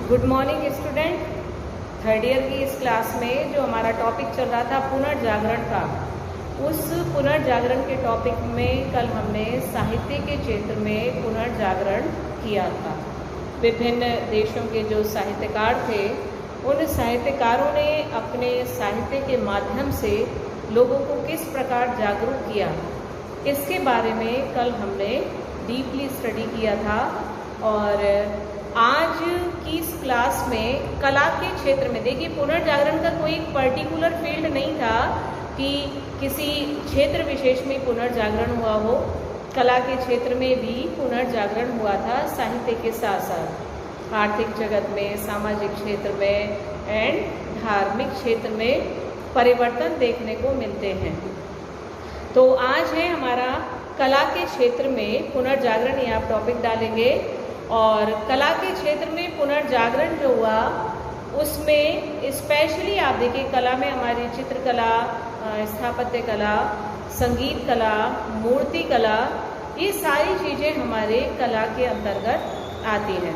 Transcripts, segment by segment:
Good morning student. Third year की इस class में जो हमारा टॉपिक चल रहा था पुनर्जागरण का, उस पुनर्जागरण के टॉपिक में कल हमने साहित्य के क्षेत्र में पुनर्जागरण किया था। विभिन्न देशों के जो साहित्यकार थे, उन साहित्यकारों ने अपने साहित्य के माध्यम से लोगों को किस प्रकार जागरूक किया, इसके बारे में कल हमने डीपली स्टडी किया था। और आज की इस क्लास में कला के क्षेत्र में देखिए, पुनर्जागरण का कोई पर्टिकुलर फील्ड नहीं था कि किसी क्षेत्र विशेष में पुनर्जागरण हुआ हो। कला के क्षेत्र में भी पुनर्जागरण हुआ था, साहित्य के साथ साथ आर्थिक जगत में, सामाजिक क्षेत्र में एंड धार्मिक क्षेत्र में परिवर्तन देखने को मिलते हैं। तो आज है हमारा कला के क्षेत्र में पुनर्जागरण, ये आप टॉपिक डालेंगे। और कला के क्षेत्र में पुनर्जागरण जो हुआ, उसमें स्पेशली आप देखिए, कला में हमारी चित्रकला, स्थापत्य कला, संगीत कला, मूर्ति कला, ये सारी चीज़ें हमारे कला के अंतर्गत आती हैं।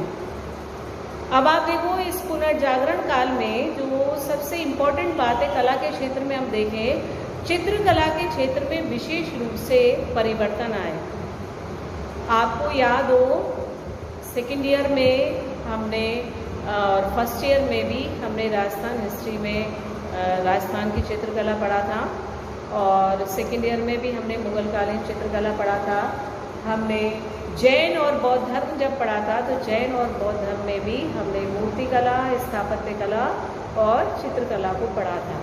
अब आप देखो, इस पुनर्जागरण काल में जो सबसे इम्पोर्टेंट बात है कला के क्षेत्र में हम देखें, चित्रकला के क्षेत्र में विशेष रूप से परिवर्तन आए। आपको याद हो, सेकेंड ईयर में हमने और फर्स्ट ईयर में भी हमने राजस्थान हिस्ट्री में राजस्थान की चित्रकला पढ़ा था, और सेकेंड ईयर में भी हमने मुगलकालीन चित्रकला पढ़ा था। हमने जैन और बौद्ध धर्म जब पढ़ा था, तो जैन और बौद्ध धर्म में भी हमने मूर्ति कला, स्थापत्य कला और चित्रकला को पढ़ा था।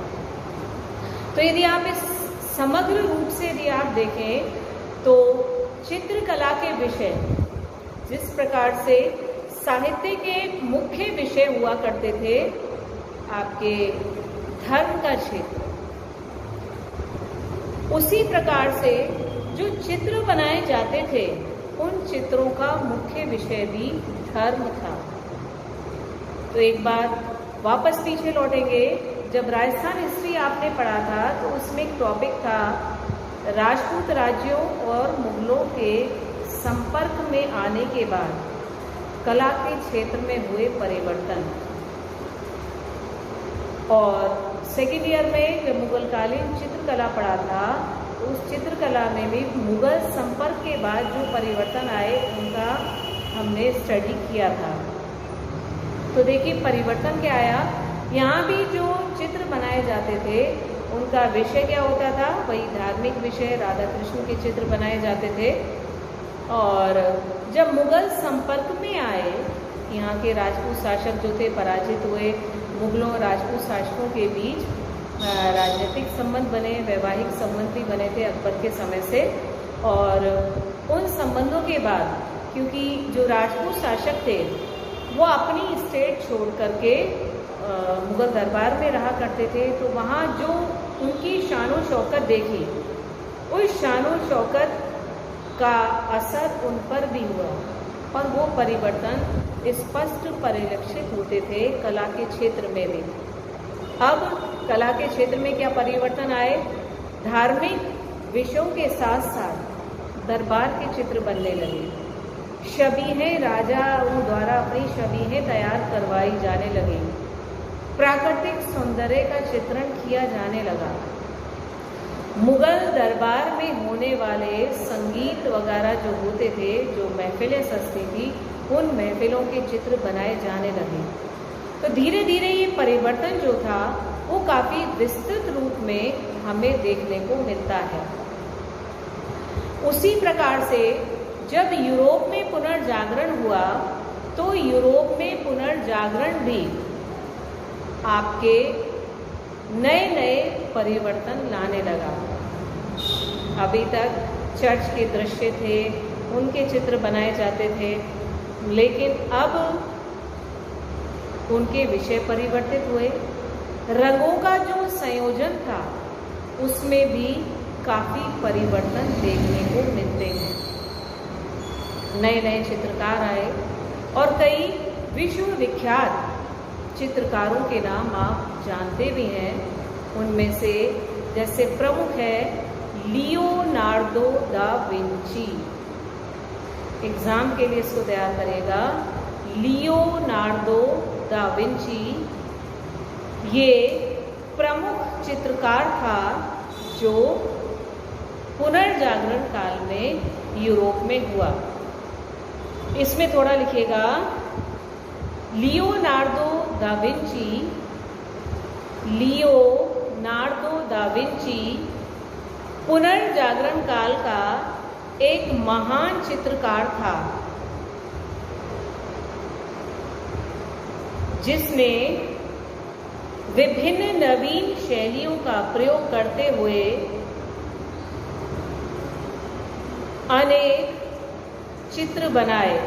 तो यदि आप इस समग्र रूप से यदि आप देखें, तो चित्रकला के विषय जिस प्रकार से साहित्य के मुख्य विषय हुआ करते थे, आपके धर्म का क्षेत्र, उसी प्रकार से जो चित्र बनाए जाते थे, उन चित्रों का मुख्य विषय भी धर्म था। तो एक बार वापस पीछे लौटेंगे, जब राजस्थान हिस्ट्री आपने पढ़ा था, तो उसमें एक टॉपिक था राजपूत राज्यों और मुगलों के संपर्क में आने के बाद कला के क्षेत्र में हुए परिवर्तन। और सेकेंड ईयर में जब मुगलकालीन चित्रकला पढ़ा था, तो उस चित्रकला में भी मुगल संपर्क के बाद जो परिवर्तन आए, उनका हमने स्टडी किया था। तो देखिए, परिवर्तन क्या आया। यहाँ भी जो चित्र बनाए जाते थे, उनका विषय क्या होता था, वही धार्मिक विषय, राधा कृष्ण के चित्र बनाए जाते थे। और जब मुगल संपर्क में आए, यहाँ के राजपूत शासक जो थे पराजित हुए। मुगलों और राजपूत शासकों के बीच राजनीतिक संबंध बने, वैवाहिक संबंध भी बने थे अकबर के समय से। और उन संबंधों के बाद, क्योंकि जो राजपूत शासक थे वो अपनी स्टेट छोड़ करके मुगल दरबार में रहा करते थे, तो वहाँ जो उनकी शान और शौकत देखी, उस शान और शौकत का असर उन पर भी हुआ, और वो परिवर्तन स्पष्ट परिलक्षित होते थे कला के क्षेत्र में भी। अब कला के क्षेत्र में क्या परिवर्तन आए, धार्मिक विषयों के साथ साथ दरबार के चित्र बनने लगे। छवियां राजाओं द्वारा अपनी छवियां तैयार करवाई जाने लगी। प्राकृतिक सौंदर्य का चित्रण किया जाने लगा। मुगल दरबार में होने वाले संगीत वगैरह जो होते थे, जो महफिलें सजती थी, उन महफिलों के चित्र बनाए जाने लगे। तो धीरे धीरे ये परिवर्तन जो था, वो काफ़ी विस्तृत रूप में हमें देखने को मिलता है। उसी प्रकार से जब यूरोप में पुनर्जागरण हुआ, तो यूरोप में पुनर्जागरण भी आपके नए नए परिवर्तन लाने लगा। अभी तक चर्च के दृश्य थे, उनके चित्र बनाए जाते थे, लेकिन अब उनके विषय परिवर्तित हुए। रंगों का जो संयोजन था, उसमें भी काफ़ी परिवर्तन देखने को मिलते हैं। नए नए चित्रकार आए, और कई विश्व विख्यात चित्रकारों के नाम आप जानते भी हैं। उनमें से जैसे प्रमुख है लियोनार्डो दा विंची। एग्ज़ाम के लिए इसको तैयार करेगा। लियोनार्डो दा विंची ये प्रमुख चित्रकार था जो पुनर्जागरण काल में यूरोप में हुआ। इसमें थोड़ा लिखिएगा, Leonardo da Vinci, Leonardo da Vinci पुनर्जागरण काल का एक महान चित्रकार था जिसने विभिन्न नवीन शैलियों का प्रयोग करते हुए अनेक चित्र बनाए।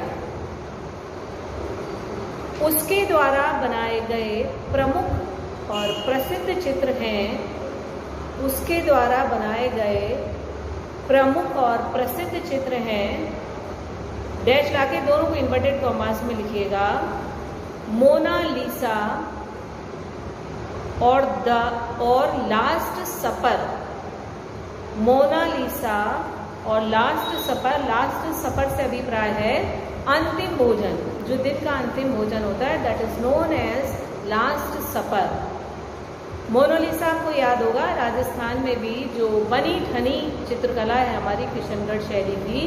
उसके द्वारा बनाए गए प्रमुख और प्रसिद्ध चित्र हैं, उसके द्वारा बनाए गए प्रमुख और प्रसिद्ध चित्र हैं, डैश लाके दोनों को इन्वर्टेड कॉमास में लिखिएगा, मोनालिसा और लास्ट सपर। मोनालिसा और लास्ट सपर, लास्ट सपर से अभिप्राय है अंतिम भोजन, जो दिन का अंतिम भोजन होता है, that is known as last supper. Mona Lisa आपको याद होगा, राजस्थान में भी जो बनी ठनी चित्रकला है हमारी किशनगढ़ शैली की,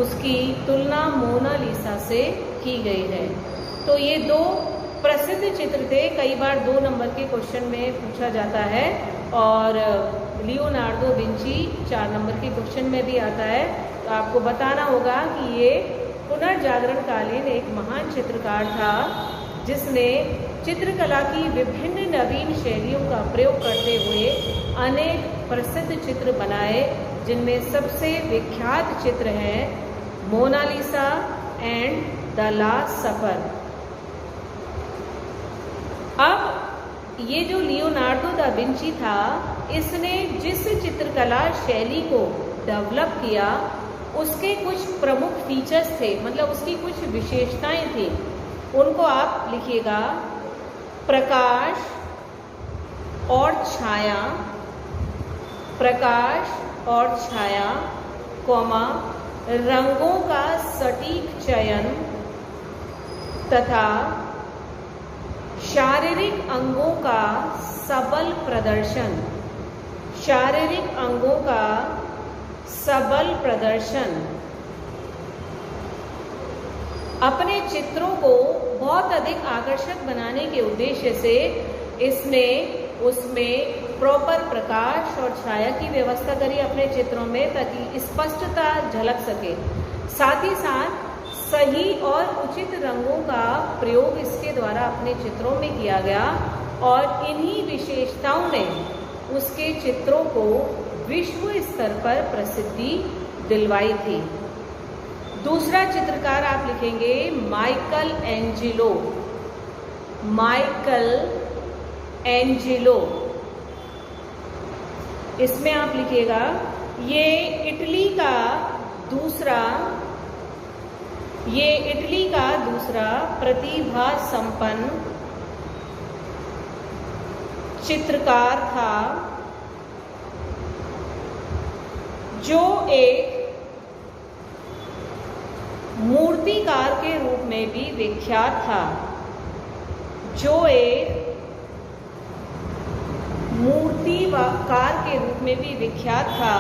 उसकी तुलना मोनालिसा से की गई है। तो ये दो प्रसिद्ध चित्र थे, कई बार 2 नंबर के क्वेश्चन में पूछा जाता है, और लियोनार्दो विंची 4 नंबर के क्वेश्चन में भी आता है। तो आपको बताना होगा कि ये पुनर्जागरण कालीन एक महान चित्रकार था जिसने चित्रकला की विभिन्न नवीन शैलियों का प्रयोग करते हुए अनेक प्रसिद्ध चित्र बनाए, जिनमें सबसे विख्यात चित्र हैं मोनालिसा एंड द लास्ट सपर। अब ये जो लियोनार्दो दा विंची था, इसने जिस चित्रकला शैली को डेवलप किया उसके कुछ प्रमुख फीचर्स थे, मतलब उसकी कुछ विशेषताएं थी, उनको आप लिखिएगा, प्रकाश और छाया, प्रकाश और छाया, कॉमा, रंगों का सटीक चयन तथा शारीरिक अंगों का सबल प्रदर्शन। शारीरिक अंगों का सबल प्रदर्शन। अपने चित्रों को बहुत अधिक आकर्षक बनाने के उद्देश्य से इसने उसमें प्रॉपर प्रकाश और छाया की व्यवस्था करी अपने चित्रों में, ताकि स्पष्टता झलक सके। साथ ही साथ सही और उचित रंगों का प्रयोग इसके द्वारा अपने चित्रों में किया गया, और इन्हीं विशेषताओं ने उसके चित्रों को विश्व स्तर पर प्रसिद्धि दिलवाई थी। दूसरा चित्रकार आप लिखेंगे माइकल एंजेलो। माइकल एंजेलो, इसमें आप लिखिएगा, ये इटली का दूसरा प्रतिभा संपन्न चित्रकार था जो एक मूर्तिकार के रूप में भी विख्यात था। जो एक मूर्तिकार के रूप में भी विख्यात था।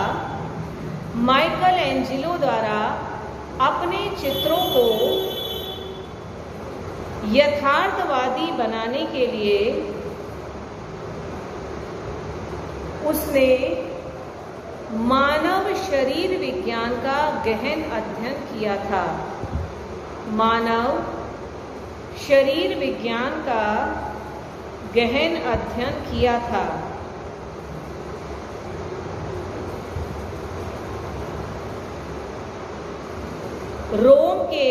माइकल एंजेलो द्वारा अपने चित्रों को यथार्थवादी बनाने के लिए उसने मानव शरीर विज्ञान का गहन अध्ययन किया था। मानव शरीर विज्ञान का गहन अध्ययन किया था। रोम के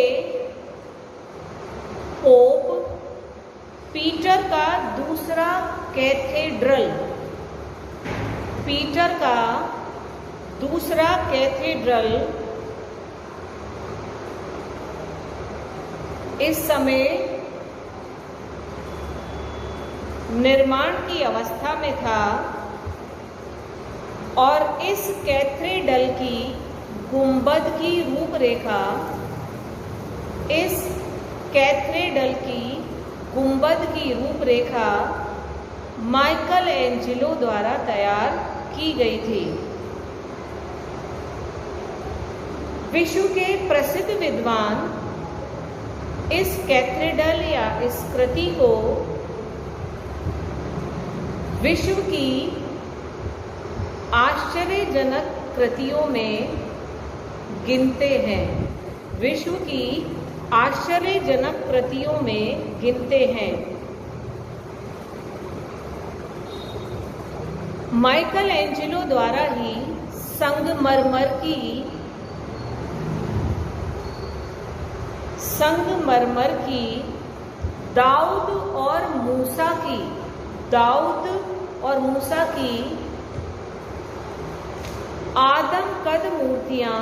पोप पीटर का दूसरा कैथेड्रल इस समय निर्माण की अवस्था में था, और इस कैथेड्रल की गुंबद की रूपरेखा, इस कैथेड्रल की गुंबद की रूपरेखा माइकल एंजेलो द्वारा तैयार की गई थी। विश्व के प्रसिद्ध विद्वान इस कैथेड्रल या इस कृति को विश्व की आश्चर्यजनक कृतियों में गिनते हैं। विश्व की आश्चर्यजनक कृतियों में गिनते हैं। माइकल एंजेलो द्वारा ही संगमरमर की दाऊद और मूसा की आदम कद मूर्तियां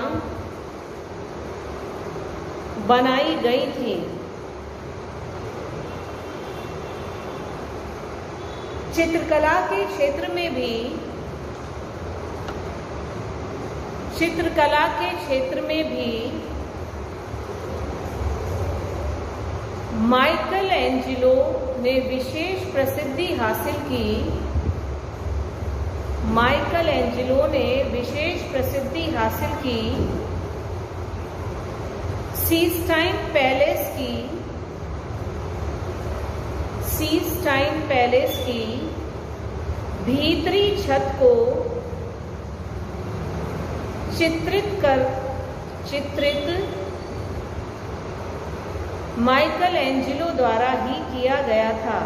बनाई गई थी। चित्रकला के क्षेत्र में भी माइकल एंजेलो ने विशेष प्रसिद्धि हासिल की। सीस्टाइन पैलेस की भीतरी छत को चित्रित माइकल एंजेलो द्वारा ही किया गया था।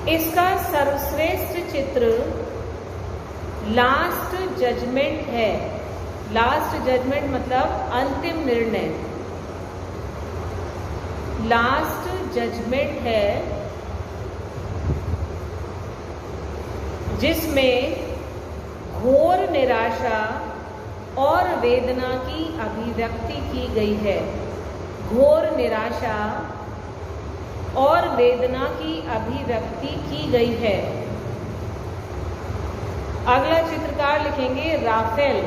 इसका सर्वश्रेष्ठ चित्र लास्ट जजमेंट है। लास्ट जजमेंट मतलब अंतिम निर्णय। लास्ट जजमेंट है, जिसमें घोर निराशा और वेदना की अभिव्यक्ति की गई है। घोर निराशा और वेदना की अभिव्यक्ति की गई है। अगला चित्रकार लिखेंगे राफेल।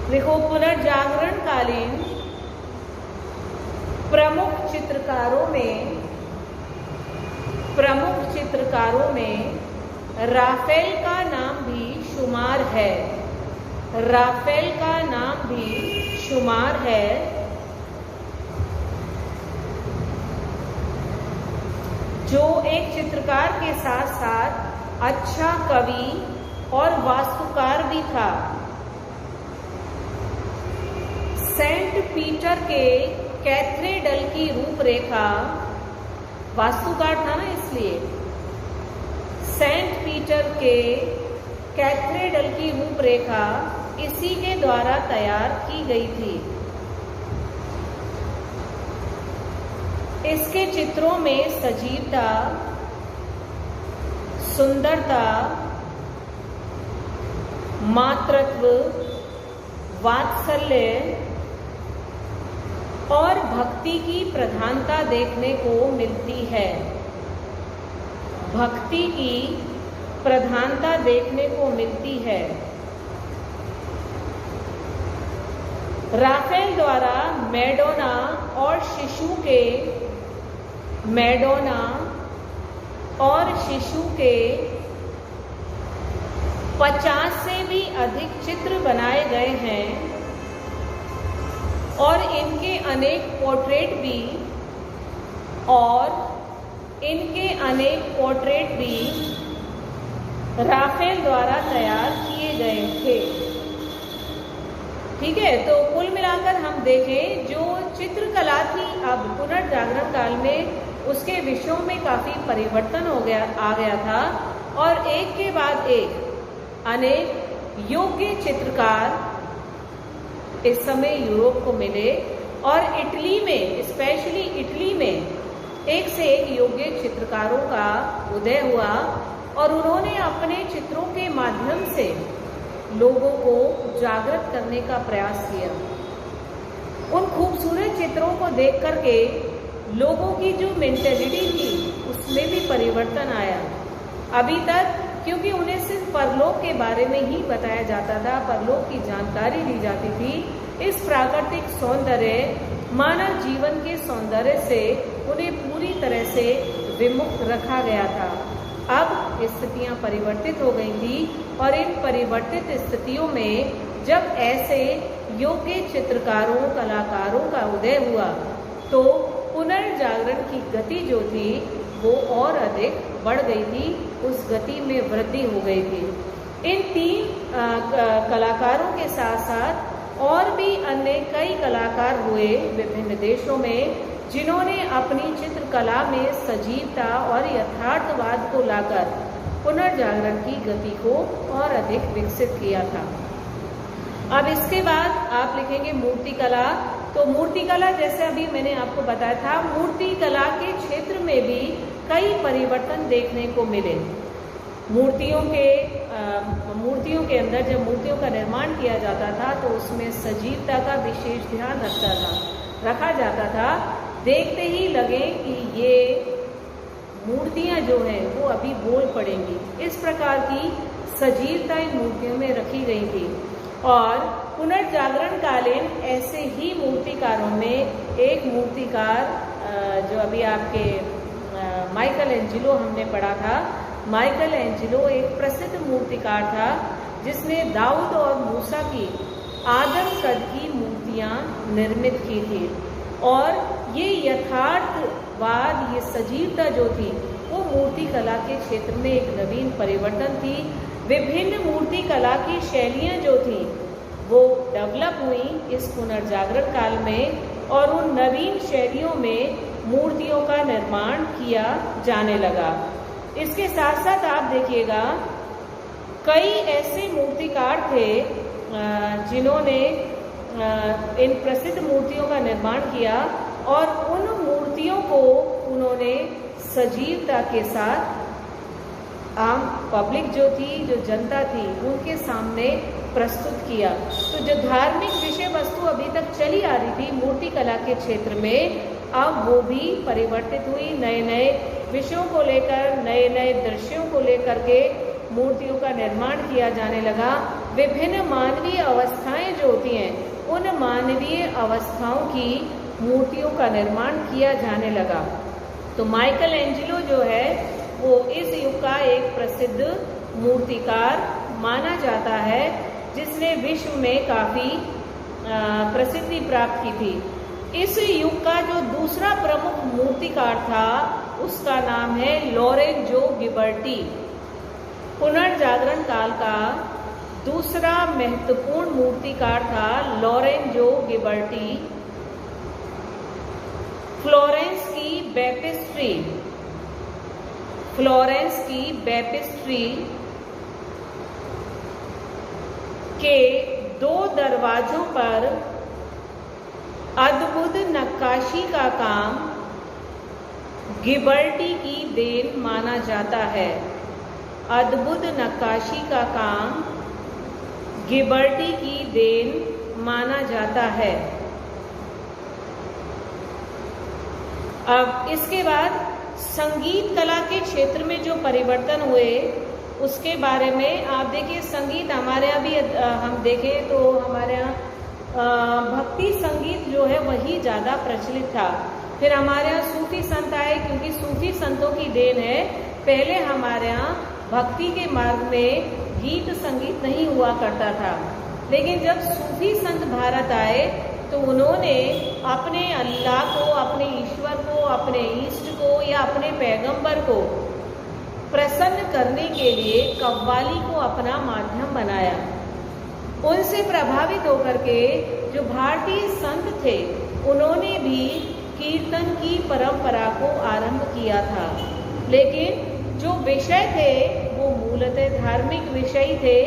देखो, पुनर्जागरणकालीन प्रमुख चित्रकारों में राफेल का नाम भी शुमार है। जो एक चित्रकार के साथ साथ अच्छा कवि और वास्तुकार भी था। सेंट पीटर के कैथेड्रल की रूपरेखा, वास्तुकार था ना, इसलिए सेंट पीटर के कैथेड्रल की रूपरेखा इसी के द्वारा तैयार की गई थी। इसके चित्रों में सजीवता, सुंदरता, मातृत्व, वात्सल्य और भक्ति की प्रधानता देखने को मिलती है। राफेल द्वारा मैडोना और शिशु के 50 से भी अधिक चित्र बनाए गए हैं और इनके अनेक पोर्ट्रेट भी राफेल द्वारा तैयार किए गए थे। ठीक है, तो कुल मिलाकर हम देखें, जो चित्रकला थी अब पुनर्जागरण काल में उसके विषयों में काफी परिवर्तन आ गया था और एक के बाद एक अनेक योग्य चित्रकार इस समय यूरोप को मिले और स्पेशली इटली में एक से एक योग्य चित्रकारों का उदय हुआ और उन्होंने अपने चित्रों के माध्यम से लोगों को जागृत करने का प्रयास किया। उन खूबसूरत चित्रों को देख करके लोगों की जो मेंटेलिटी थी उसमें भी परिवर्तन आया। अभी तक क्योंकि उन्हें सिर्फ परलोक के बारे में ही बताया जाता था, परलोक की जानकारी दी जाती थी, इस प्राकृतिक सौंदर्य मानव जीवन के सौंदर्य से उन्हें पूरी तरह से विमुक्त रखा गया था। अब स्थितियां परिवर्तित हो गई थी और इन परिवर्तित स्थितियों में जब ऐसे योग्य चित्रकारों, कलाकारों का उदय हुआ तो पुनर्जागरण की गति जो थी वो और अधिक बढ़ गई थी, उस गति में वृद्धि हो गई थी। इन 3 कलाकारों के साथ साथ और भी अन्य कई कलाकार हुए विभिन्न देशों में, जिन्होंने अपनी चित्रकला में सजीवता और यथार्थवाद को लाकर पुनर्जागरण की गति को और अधिक विकसित किया था। अब इसके बाद आप लिखेंगे मूर्तिकला। तो मूर्तिकला, जैसे अभी मैंने आपको बताया था, मूर्तिकला के क्षेत्र में भी कई परिवर्तन देखने को मिले। मूर्तियों के अंदर जब मूर्तियों का निर्माण किया जाता था तो उसमें सजीवता का विशेष ध्यान रखा जाता था। देखते ही लगे कि ये मूर्तियां जो हैं वो अभी बोल पड़ेंगी, इस प्रकार की सजीवता इन मूर्तियों में रखी गई थी। और पुनर्जागरण कालीन ऐसे ही मूर्तिकारों में एक मूर्तिकार जो अभी आपके माइकल एंजेलो हमने पढ़ा था, माइकल एंजेलो एक प्रसिद्ध मूर्तिकार था जिसने दाऊद और मूसा की आदम कद की मूर्तियां निर्मित की थी। और ये यथार्थवाद, ये सजीवता जो थी वो मूर्ति कला के क्षेत्र में एक नवीन परिवर्तन थी। विभिन्न मूर्ति कला की शैलियां जो थी वो डेवलप हुई इस पुनर्जागरण काल में, और उन नवीन शैलियों में मूर्तियों का निर्माण किया जाने लगा। इसके साथ साथ आप देखिएगा कई ऐसे मूर्तिकार थे जिन्होंने इन प्रसिद्ध मूर्तियों का निर्माण किया और उन मूर्तियों को उन्होंने सजीवता के साथ आम पब्लिक जो थी, जो जनता थी, उनके सामने प्रस्तुत किया। तो जो धार्मिक विषय वस्तु अभी तक चली आ रही थी मूर्ति कला के क्षेत्र में, अब वो भी परिवर्तित हुई। नए नए विषयों को लेकर, नए नए दृश्यों को लेकर के मूर्तियों का निर्माण किया जाने लगा। विभिन्न मानवीय अवस्थाएं जो होती हैं, उन मानवीय अवस्थाओं की मूर्तियों का निर्माण किया जाने लगा। तो माइकल एंजेलो जो है वो इस युग का एक प्रसिद्ध मूर्तिकार माना जाता है, जिसने विश्व में काफ़ी प्रसिद्धि प्राप्त की थी। इस युग का जो दूसरा प्रमुख मूर्तिकार था उसका नाम है लोरेंजो गिबर्टी। पुनर्जागरण काल का दूसरा महत्वपूर्ण मूर्तिकार था लोरेंजो गिबर्टी। फ्लोरेंस की बैप्टिस्ट्री के 2 दरवाजों पर अद्भुत नक्काशी का काम गिबर्टी की देन माना जाता है। अद्भुत नक्काशी का काम गिबर्टी की देन माना जाता है। अब इसके बाद संगीत कला के क्षेत्र में जो परिवर्तन हुए उसके बारे में आप देखिए। संगीत हमारे यहाँ भी हम देखें तो हमारे यहाँ भक्ति संगीत जो है वही ज़्यादा प्रचलित था। फिर हमारे यहाँ सूफी संत आए, क्योंकि सूफी संतों की देन है। पहले हमारे यहाँ भक्ति के मार्ग में गीत संगीत नहीं हुआ करता था, लेकिन जब सूफी संत भारत आए तो उन्होंने अपने अल्लाह को, अपने ईश्वर को, अपने इष्ट को या अपने पैगंबर को प्रसन्न करने के लिए कव्वाली को अपना माध्यम बनाया। उनसे प्रभावित होकर के जो भारतीय संत थे उन्होंने भी कीर्तन की परंपरा को आरंभ किया था, लेकिन जो विषय थे वो मूलतः धार्मिक विषय थे।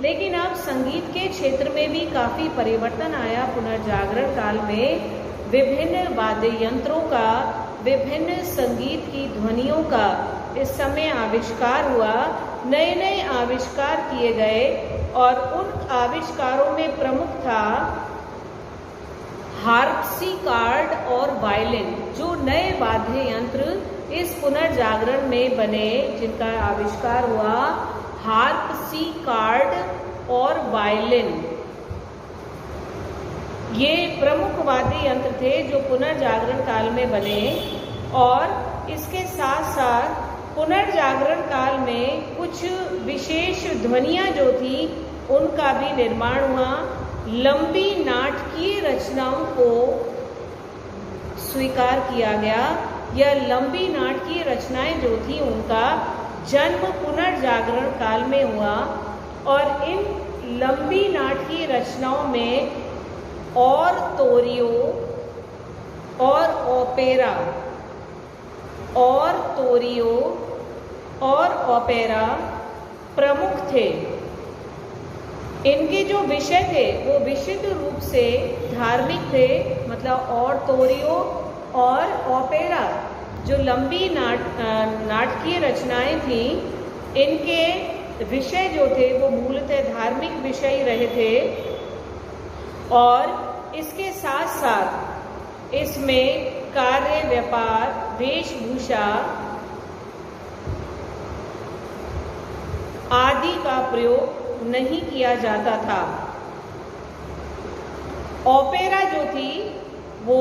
लेकिन अब संगीत के क्षेत्र में भी काफ़ी परिवर्तन आया। पुनर्जागरण काल में विभिन्न वाद्य यंत्रों का, विभिन्न संगीत की ध्वनियों का इस समय आविष्कार हुआ। नए नए आविष्कार किए गए और उन आविष्कारों में प्रमुख था हार्पसिकार्ड और वायलिन, जो नए वाद्य यंत्र इस पुनर्जागरण में बने, जिनका आविष्कार हुआ, हार्पसिकार्ड और वायलिन, ये प्रमुख वाद्य यंत्र थे जो पुनर्जागरण काल में बने। और इसके साथ साथ पुनर्जागरण काल में कुछ विशेष ध्वनियाँ जो थी उनका भी निर्माण हुआ। लंबी नाटकीय रचनाओं को स्वीकार किया गया। यह लंबी नाटकीय रचनाएं जो थी उनका जन्म पुनर्जागरण काल में हुआ। और इन लंबी नाटकीय रचनाओं में और तोरियो और ओपेरा और तोरियो और ओपेरा प्रमुख थे। इनके जो विषय थे वो विशुद्ध रूप से धार्मिक थे, मतलब और तोरियो और ओपेरा जो लंबी नाटकीय रचनाएं थीं, इनके विषय जो थे वो मूलतः धार्मिक विषय रहे थे। और इसके साथ साथ इसमें कार्य, व्यापार, वेशभूषा आदि का प्रयोग नहीं किया जाता था। ओपेरा जो थी वो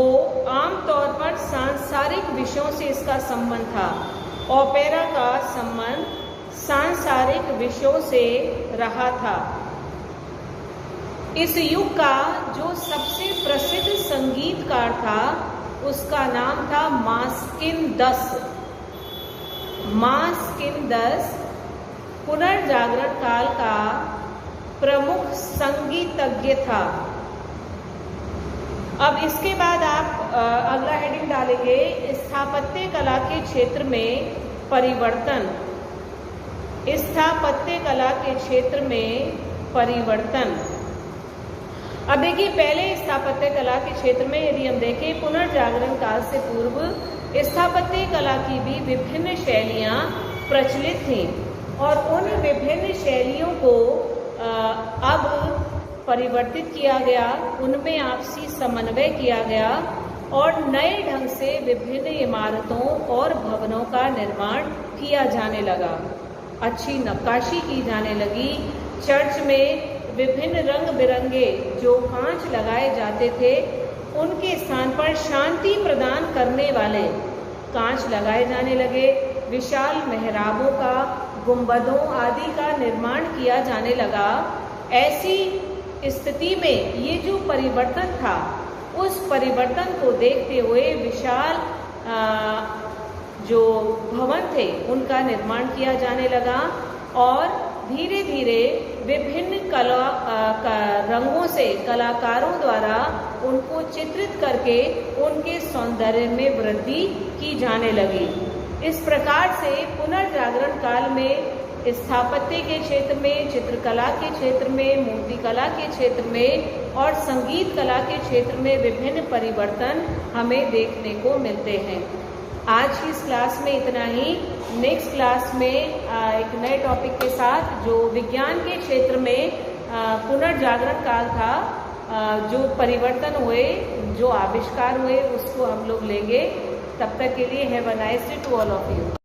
आमतौर पर सांसारिक विषयों से इसका संबंध था। ओपेरा का संबंध सांसारिक विषयों से रहा था। इस युग का जो सबसे प्रसिद्ध संगीतकार था उसका नाम था मास्किनदस। मास्किनदस पुनर्जागरण काल का प्रमुख संगीतज्ञ था। अब इसके बाद आप अगला हेडिंग डालेंगे, स्थापत्य कला के क्षेत्र में परिवर्तन। स्थापत्य कला के क्षेत्र में परिवर्तन। अब देखिए, पहले स्थापत्य कला के क्षेत्र में यदि हम देखें, पुनर्जागरण काल से पूर्व स्थापत्य कला की भी विभिन्न शैलियाँ प्रचलित थीं और उन विभिन्न शैलियों को अब परिवर्तित किया गया, उनमें आपसी समन्वय किया गया और नए ढंग से विभिन्न इमारतों और भवनों का निर्माण किया जाने लगा। अच्छी नक्काशी की जाने लगी। चर्च में विभिन्न रंग बिरंगे जो कांच लगाए जाते थे, उनके स्थान पर शांति प्रदान करने वाले कांच लगाए जाने लगे। विशाल मेहराबों का, गुंबदों आदि का निर्माण किया जाने लगा। ऐसी स्थिति में ये जो परिवर्तन था, उस परिवर्तन को देखते हुए विशाल जो भवन थे उनका निर्माण किया जाने लगा और धीरे धीरे विभिन्न रंगों से कलाकारों द्वारा उनको चित्रित करके उनके सौंदर्य में वृद्धि की जाने लगी। इस प्रकार से पुनर्जागरण काल में स्थापत्य के क्षेत्र में, चित्रकला के क्षेत्र में, मूर्तिकला के क्षेत्र में और संगीत कला के क्षेत्र में विभिन्न परिवर्तन हमें देखने को मिलते हैं। आज की इस क्लास में इतना ही। नेक्स्ट क्लास में एक नए टॉपिक के साथ, जो विज्ञान के क्षेत्र में पुनर्जागरण काल था, जो परिवर्तन हुए, जो आविष्कार हुए, उसको हम लोग लेंगे। तब तक के लिए have a nice day to all of you.